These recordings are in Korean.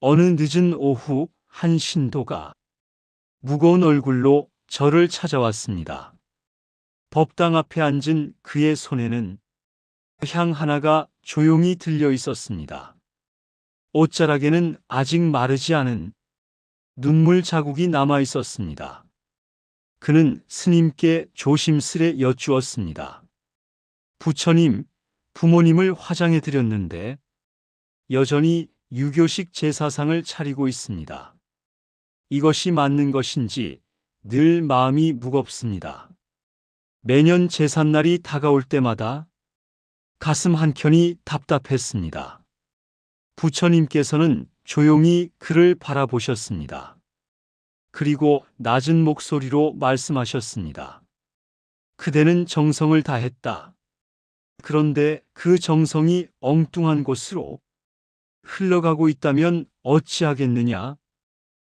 어느 늦은 오후 한 신도가 무거운 얼굴로 저를 찾아왔습니다. 법당 앞에 앉은 그의 손에는 향 하나가 조용히 들려 있었습니다. 옷자락에는 아직 마르지 않은 눈물 자국이 남아 있었습니다. 그는 스님께 조심스레 여쭈었습니다. 부처님, 부모님을 화장해 드렸는데 여전히 유교식 제사상을 차리고 있습니다. 이것이 맞는 것인지 늘 마음이 무겁습니다. 매년 제삿날이 다가올 때마다 가슴 한켠이 답답했습니다. 부처님께서는 조용히 그를 바라보셨습니다. 그리고 낮은 목소리로 말씀하셨습니다. 그대는 정성을 다했다. 그런데 그 정성이 엉뚱한 곳으로 흘러가고 있다면 어찌하겠느냐?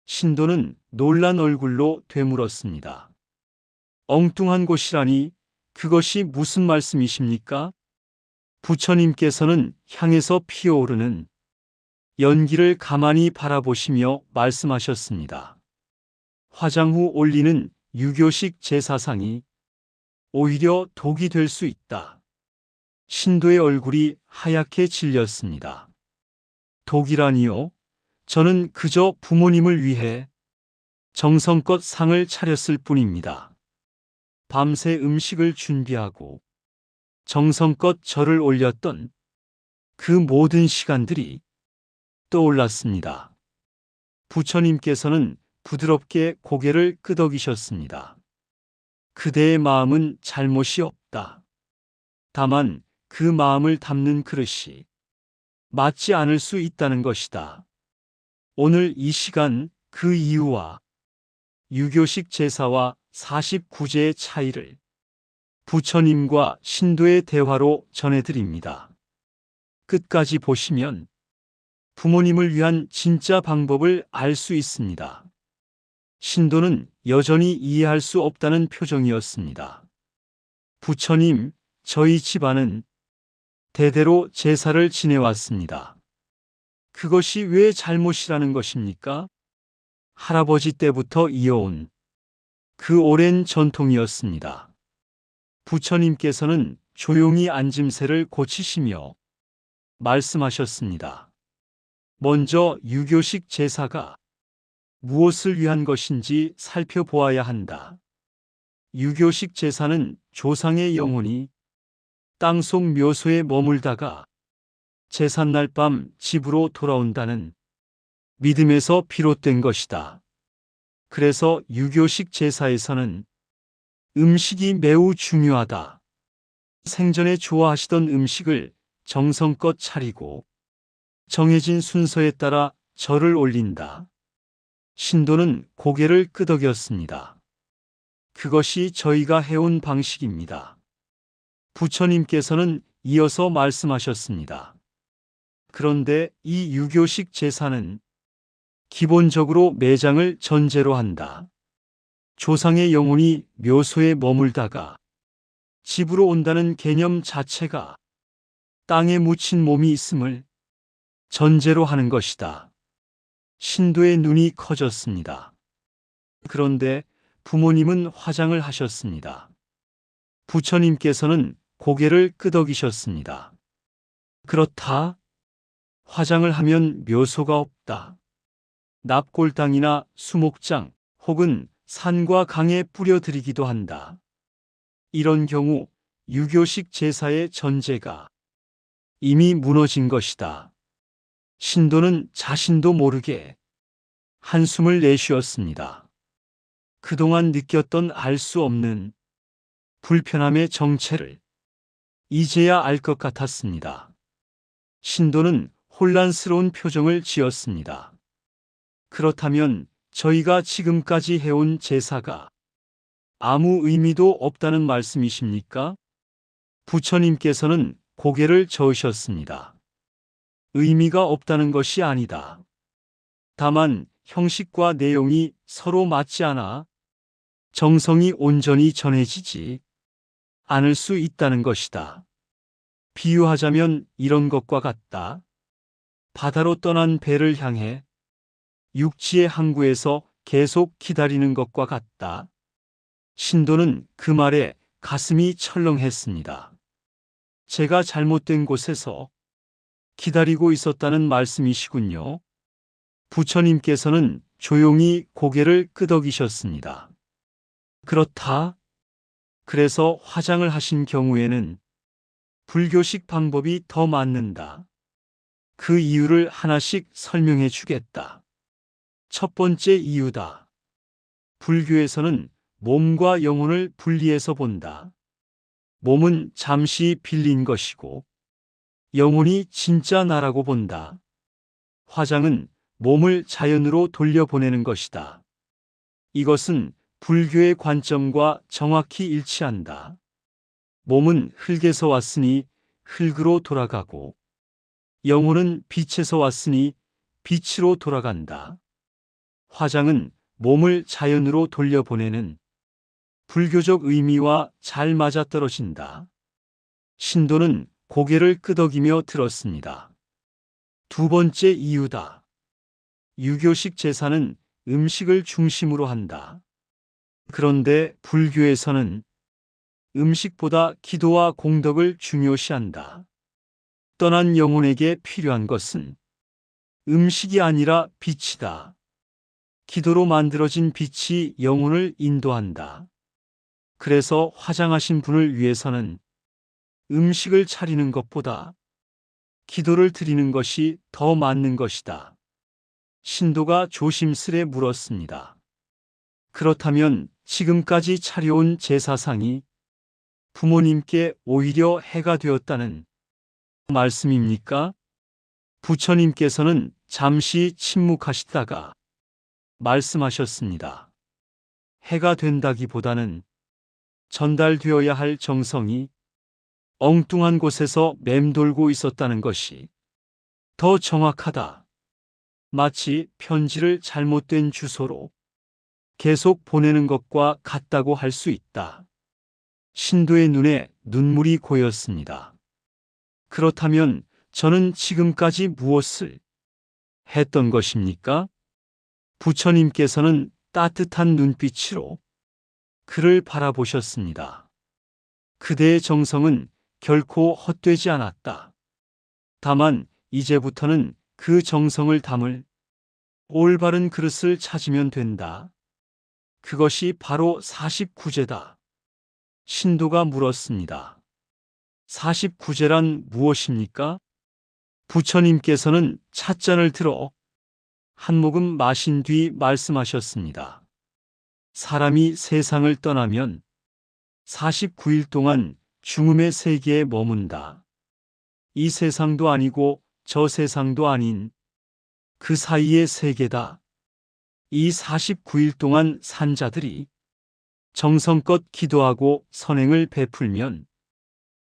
신도는 놀란 얼굴로 되물었습니다. 엉뚱한 곳이라니 그것이 무슨 말씀이십니까? 부처님께서는 향에서 피어오르는 연기를 가만히 바라보시며 말씀하셨습니다. 화장 후 올리는 유교식 제사상이 오히려 독이 될 수 있다. 신도의 얼굴이 하얗게 질렸습니다. 독이라니요? 저는 그저 부모님을 위해 정성껏 상을 차렸을 뿐입니다. 밤새 음식을 준비하고 정성껏 절을 올렸던 그 모든 시간들이 떠올랐습니다. 부처님께서는 부드럽게 고개를 끄덕이셨습니다. 그대의 마음은 잘못이 없다. 다만 그 마음을 담는 그릇이 맞지 않을 수 있다는 것이다. 오늘 이 시간 그 이유와 유교식 제사와 49제의 차이를 부처님과 신도의 대화로 전해드립니다. 끝까지 보시면 부모님을 위한 진짜 방법을 알 수 있습니다. 신도는 여전히 이해할 수 없다는 표정이었습니다. 부처님, 저희 집안은 대대로 제사를 지내왔습니다. 그것이 왜 잘못이라는 것입니까? 할아버지 때부터 이어온 그 오랜 전통이었습니다. 부처님께서는 조용히 앉음새를 고치시며 말씀하셨습니다. 먼저 유교식 제사가 무엇을 위한 것인지 살펴보아야 한다. 유교식 제사는 조상의 영혼이 땅속 묘소에 머물다가 제삿날 밤 집으로 돌아온다는 믿음에서 비롯된 것이다. 그래서 유교식 제사에서는 음식이 매우 중요하다. 생전에 좋아하시던 음식을 정성껏 차리고 정해진 순서에 따라 절을 올린다. 신도는 고개를 끄덕였습니다. 그것이 저희가 해온 방식입니다. 부처님께서는 이어서 말씀하셨습니다. 그런데 이 유교식 제사는 기본적으로 매장을 전제로 한다. 조상의 영혼이 묘소에 머물다가 집으로 온다는 개념 자체가 땅에 묻힌 몸이 있음을 전제로 하는 것이다. 신도의 눈이 커졌습니다. 그런데 부모님은 화장을 하셨습니다. 부처님께서는 고개를 끄덕이셨습니다. 그렇다. 화장을 하면 묘소가 없다. 납골당이나 수목장 혹은 산과 강에 뿌려드리기도 한다. 이런 경우 유교식 제사의 전제가 이미 무너진 것이다. 신도는 자신도 모르게 한숨을 내쉬었습니다. 그동안 느꼈던 알 수 없는 불편함의 정체를 이제야 알 것 같았습니다. 신도는 혼란스러운 표정을 지었습니다. 그렇다면 저희가 지금까지 해온 제사가 아무 의미도 없다는 말씀이십니까? 부처님께서는 고개를 저으셨습니다. 의미가 없다는 것이 아니다. 다만 형식과 내용이 서로 맞지 않아 정성이 온전히 전해지지 않을 수 있다는 것이다. 비유하자면 이런 것과 같다. 바다로 떠난 배를 향해 육지의 항구에서 계속 기다리는 것과 같다. 신도는 그 말에 가슴이 철렁했습니다. 제가 잘못된 곳에서 기다리고 있었다는 말씀이시군요. 부처님께서는 조용히 고개를 끄덕이셨습니다. 그렇다. 그래서 화장을 하신 경우에는 불교식 방법이 더 맞는다. 그 이유를 하나씩 설명해 주겠다. 첫 번째 이유다. 불교에서는 몸과 영혼을 분리해서 본다. 몸은 잠시 빌린 것이고 영혼이 진짜 나라고 본다. 화장은 몸을 자연으로 돌려보내는 것이다. 이것은 불교의 관점과 정확히 일치한다. 몸은 흙에서 왔으니 흙으로 돌아가고 영혼은 빛에서 왔으니 빛으로 돌아간다. 화장은 몸을 자연으로 돌려보내는 불교적 의미와 잘 맞아떨어진다. 신도는 고개를 끄덕이며 들었습니다. 두 번째 이유다. 유교식 제사는 음식을 중심으로 한다. 그런데 불교에서는 음식보다 기도와 공덕을 중요시한다. 떠난 영혼에게 필요한 것은 음식이 아니라 빛이다. 기도로 만들어진 빛이 영혼을 인도한다. 그래서 화장하신 분을 위해서는 음식을 차리는 것보다 기도를 드리는 것이 더 맞는 것이다. 신도가 조심스레 물었습니다. 그렇다면 지금까지 차려온 제사상이 부모님께 오히려 해가 되었다는 말씀입니까? 부처님께서는 잠시 침묵하시다가 말씀하셨습니다. 해가 된다기보다는 전달되어야 할 정성이 엉뚱한 곳에서 맴돌고 있었다는 것이 더 정확하다. 마치 편지를 잘못된 주소로 계속 보내는 것과 같다고 할 수 있다. 신도의 눈에 눈물이 고였습니다. 그렇다면 저는 지금까지 무엇을 했던 것입니까? 부처님께서는 따뜻한 눈빛으로 그를 바라보셨습니다. 그대의 정성은 결코 헛되지 않았다. 다만 이제부터는 그 정성을 담을 올바른 그릇을 찾으면 된다. 그것이 바로 49제다. 신도가 물었습니다. 49제란 무엇입니까? 부처님께서는 찻잔을 들어 한 모금 마신 뒤 말씀하셨습니다. 사람이 세상을 떠나면 49일 동안 중음의 세계에 머문다. 이 세상도 아니고 저 세상도 아닌 그 사이의 세계다. 이 49일 동안 산 자들이 정성껏 기도하고 선행을 베풀면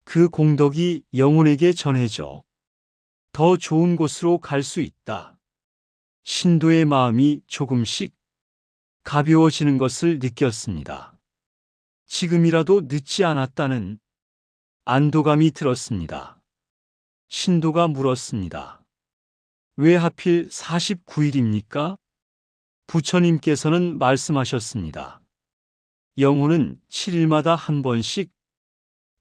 그 공덕이 영혼에게 전해져 더 좋은 곳으로 갈 수 있다. 신도의 마음이 조금씩 가벼워지는 것을 느꼈습니다. 지금이라도 늦지 않았다는 안도감이 들었습니다. 신도가 물었습니다. 왜 하필 49일입니까? 부처님께서는 말씀하셨습니다. 영혼은 7일마다 한 번씩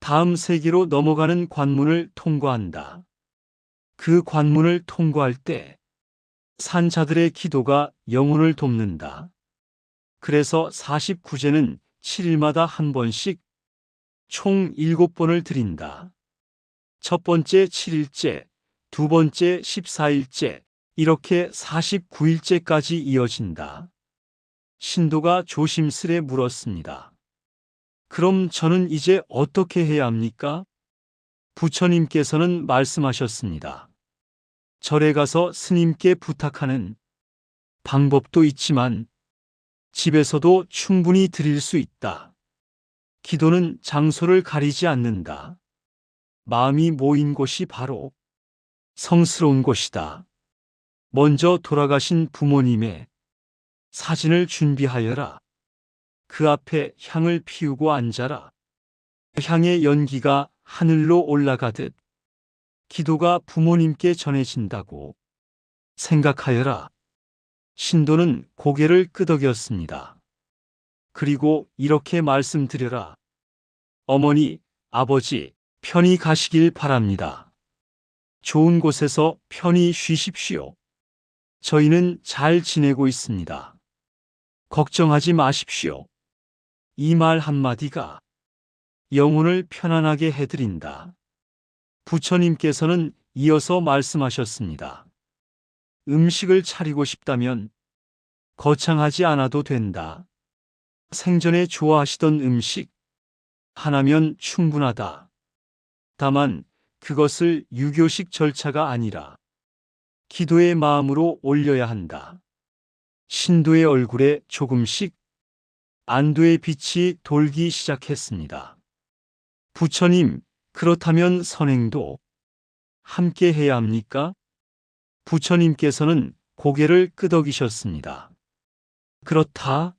다음 세계로 넘어가는 관문을 통과한다. 그 관문을 통과할 때 산자들의 기도가 영혼을 돕는다. 그래서 49제는 7일마다 한 번씩 총 7번을 드린다. 첫 번째 7일째, 두 번째 14일째, 이렇게 49일째까지 이어진다. 신도가 조심스레 물었습니다. 그럼 저는 이제 어떻게 해야 합니까? 부처님께서는 말씀하셨습니다. 절에 가서 스님께 부탁하는 방법도 있지만 집에서도 충분히 드릴 수 있다. 기도는 장소를 가리지 않는다. 마음이 모인 곳이 바로 성스러운 곳이다. 먼저 돌아가신 부모님의 사진을 준비하여라. 그 앞에 향을 피우고 앉아라. 향의 연기가 하늘로 올라가듯 기도가 부모님께 전해진다고 생각하여라. 신도는 고개를 끄덕였습니다. 그리고 이렇게 말씀드려라. 어머니, 아버지, 편히 가시길 바랍니다. 좋은 곳에서 편히 쉬십시오. 저희는 잘 지내고 있습니다. 걱정하지 마십시오. 이 말 한마디가 영혼을 편안하게 해드린다. 부처님께서는 이어서 말씀하셨습니다. 음식을 차리고 싶다면 거창하지 않아도 된다. 생전에 좋아하시던 음식 하나면 충분하다. 다만 그것을 유교식 절차가 아니라 기도의 마음으로 올려야 한다. 신도의 얼굴에 조금씩 안도의 빛이 돌기 시작했습니다. 부처님, 그렇다면 선행도 함께 해야 합니까? 부처님께서는 고개를 끄덕이셨습니다. 그렇다.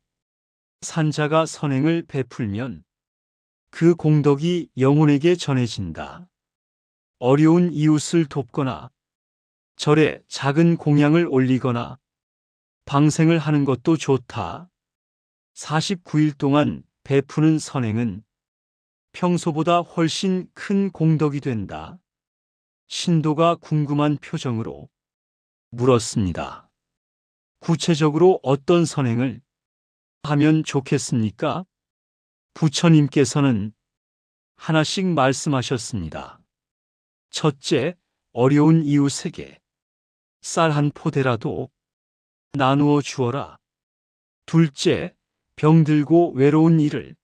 산자가 선행을 베풀면 그 공덕이 영혼에게 전해진다. 어려운 이웃을 돕거나 절에 작은 공양을 올리거나 방생을 하는 것도 좋다. 49일 동안 베푸는 선행은 평소보다 훨씬 큰 공덕이 된다. 신도가 궁금한 표정으로 물었습니다. 구체적으로 어떤 선행을 하면 좋겠습니까? 부처님께서는 하나씩 말씀하셨습니다. 첫째, 어려운 이웃에게 쌀 한 포대라도 나누어 주어라. 둘째, 병들고 외로운 이를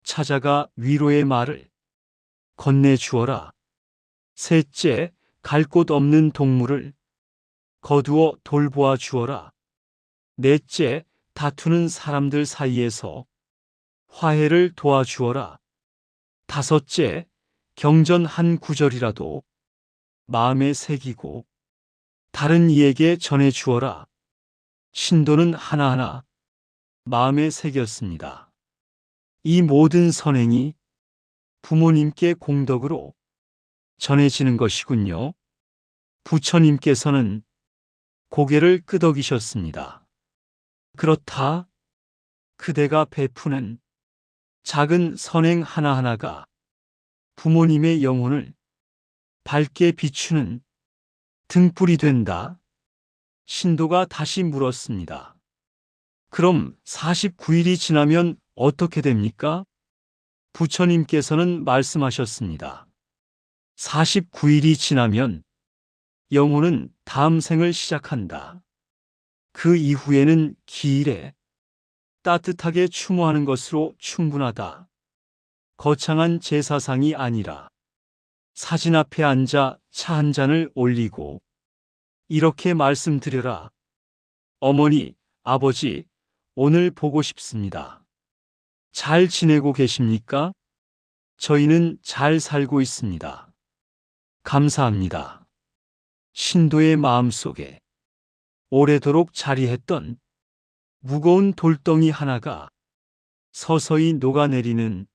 찾아가 위로의 말을 건네 주어라. 셋째, 갈 곳 없는 동물을 거두어 돌보아 주어라. 넷째, 다투는 사람들 사이에서 화해를 도와주어라. 다섯째, 경전 한 구절이라도 마음에 새기고 다른 이에게 전해 주어라. 신도는 하나하나 마음에 새겼습니다. 이 모든 선행이 부모님께 공덕으로 전해지는 것이군요. 부처님께서는 고개를 끄덕이셨습니다. 그렇다. 그대가 베푸는 작은 선행 하나하나가 부모님의 영혼을 밝게 비추는 등불이 된다. 신도가 다시 물었습니다. 그럼 49일이 지나면 어떻게 됩니까? 부처님께서는 말씀하셨습니다. 49일이 지나면 영혼은 다음 생을 시작한다. 그 이후에는 기일에 따뜻하게 추모하는 것으로 충분하다. 거창한 제사상이 아니라 사진 앞에 앉아 차 한 잔을 올리고 이렇게 말씀드려라. 어머니, 아버지, 오늘 보고 싶습니다. 잘 지내고 계십니까? 저희는 잘 살고 있습니다. 감사합니다. 신도의 마음속에 오래도록 자리했던 무거운 돌덩이 하나가 서서히 녹아내리는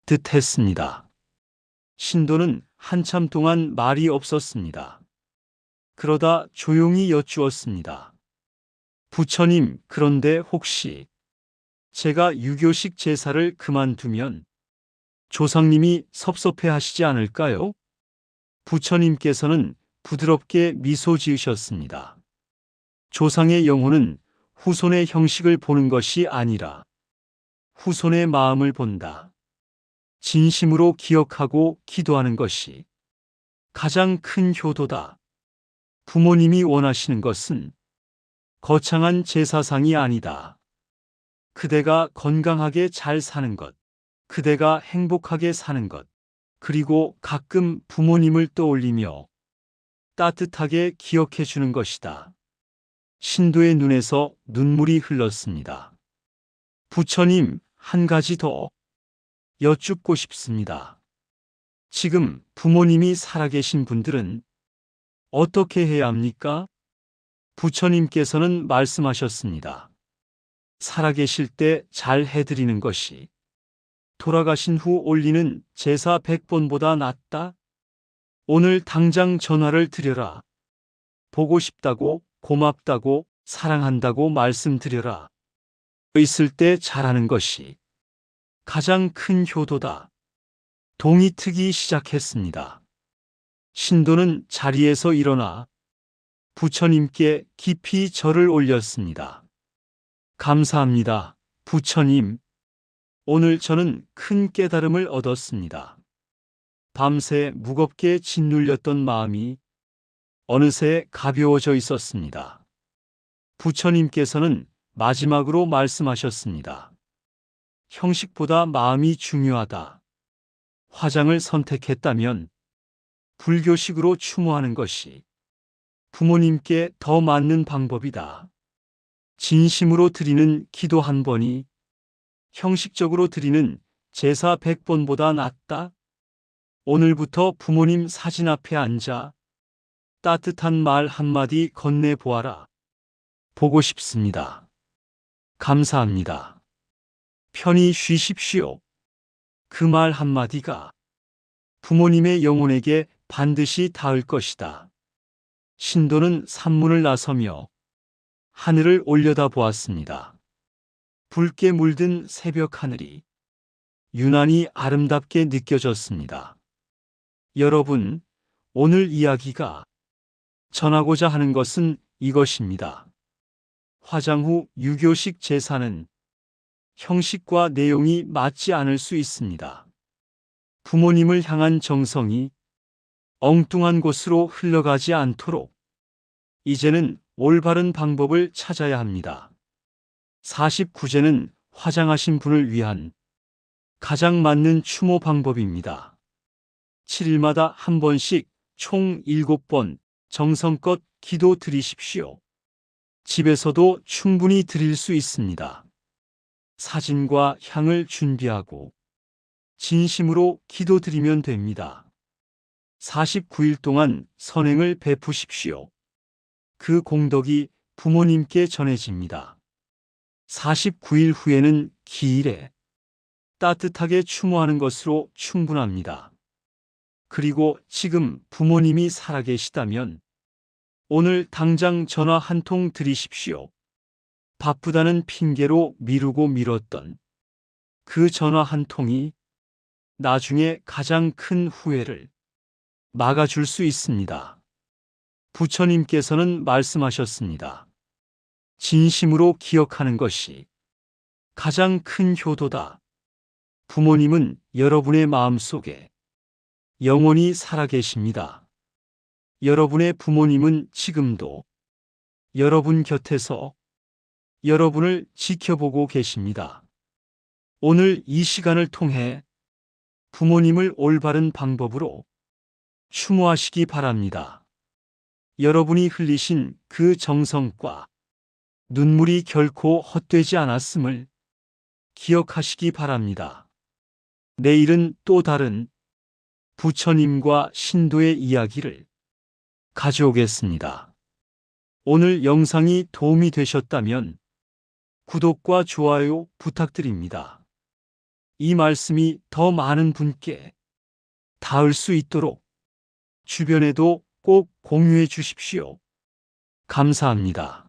듯 했습니다. 신도는 한참 동안 말이 없었습니다. 그러다 조용히 여쭈었습니다. 부처님, 그런데 혹시 제가 유교식 제사를 그만두면 조상님이 섭섭해 하시지 않을까요? 부처님께서는 부드럽게 미소 지으셨습니다. 조상의 영혼은 후손의 형식을 보는 것이 아니라 후손의 마음을 본다. 진심으로 기억하고 기도하는 것이 가장 큰 효도다. 부모님이 원하시는 것은 거창한 제사상이 아니다. 그대가 건강하게 잘 사는 것, 그대가 행복하게 사는 것, 그리고 가끔 부모님을 떠올리며 따뜻하게 기억해 주는 것이다. 신도의 눈에서 눈물이 흘렀습니다. 부처님, 한 가지 더 여쭙고 싶습니다. 지금 부모님이 살아계신 분들은 어떻게 해야 합니까? 부처님께서는 말씀하셨습니다. 살아계실 때 잘 해드리는 것이 돌아가신 후 올리는 제사 100번보다 낫다. 오늘 당장 전화를 드려라. 보고 싶다고, 고맙다고, 사랑한다고 말씀드려라. 있을 때 잘하는 것이 가장 큰 효도다. 동이 트기 시작했습니다. 신도는 자리에서 일어나 부처님께 깊이 절을 올렸습니다. 감사합니다, 부처님. 오늘 저는 큰 깨달음을 얻었습니다. 밤새 무겁게 짓눌렸던 마음이 어느새 가벼워져 있었습니다. 부처님께서는 마지막으로 말씀하셨습니다. 형식보다 마음이 중요하다. 화장을 선택했다면 불교식으로 추모하는 것이 부모님께 더 맞는 방법이다. 진심으로 드리는 기도 한 번이 형식적으로 드리는 제사 100번보다 낫다. 오늘부터 부모님 사진 앞에 앉아 따뜻한 말 한마디 건네보아라. 보고 싶습니다. 감사합니다. 편히 쉬십시오. 그 말 한마디가 부모님의 영혼에게 반드시 닿을 것이다. 신도는 산문을 나서며 하늘을 올려다보았습니다. 붉게 물든 새벽 하늘이 유난히 아름답게 느껴졌습니다. 여러분, 오늘 이야기가 전하고자 하는 것은 이것입니다. 화장 후 유교식 제사는 형식과 내용이 맞지 않을 수 있습니다. 부모님을 향한 정성이 엉뚱한 곳으로 흘러가지 않도록 이제는 올바른 방법을 찾아야 합니다. 49제는 화장하신 분을 위한 가장 맞는 추모 방법입니다. 7일마다 한 번씩 총 7번 정성껏 기도 드리십시오. 집에서도 충분히 드릴 수 있습니다. 사진과 향을 준비하고 진심으로 기도드리면 됩니다. 49일 동안 선행을 베푸십시오. 그 공덕이 부모님께 전해집니다. 49일 후에는 기일에 따뜻하게 추모하는 것으로 충분합니다. 그리고 지금 부모님이 살아계시다면 오늘 당장 전화 한 통 드리십시오. 바쁘다는 핑계로 미루고 미뤘던 그 전화 한 통이 나중에 가장 큰 후회를 막아줄 수 있습니다. 부처님께서는 말씀하셨습니다. 진심으로 기억하는 것이 가장 큰 효도다. 부모님은 여러분의 마음속에 영원히 살아계십니다. 여러분의 부모님은 지금도 여러분 곁에서 여러분을 지켜보고 계십니다. 오늘 이 시간을 통해 부모님을 올바른 방법으로 추모하시기 바랍니다. 여러분이 흘리신 그 정성과 눈물이 결코 헛되지 않았음을 기억하시기 바랍니다. 내일은 또 다른 부처님과 신도의 이야기를 가져오겠습니다. 오늘 영상이 도움이 되셨다면 구독과 좋아요 부탁드립니다. 이 말씀이 더 많은 분께 닿을 수 있도록 주변에도 꼭 공유해 주십시오. 감사합니다.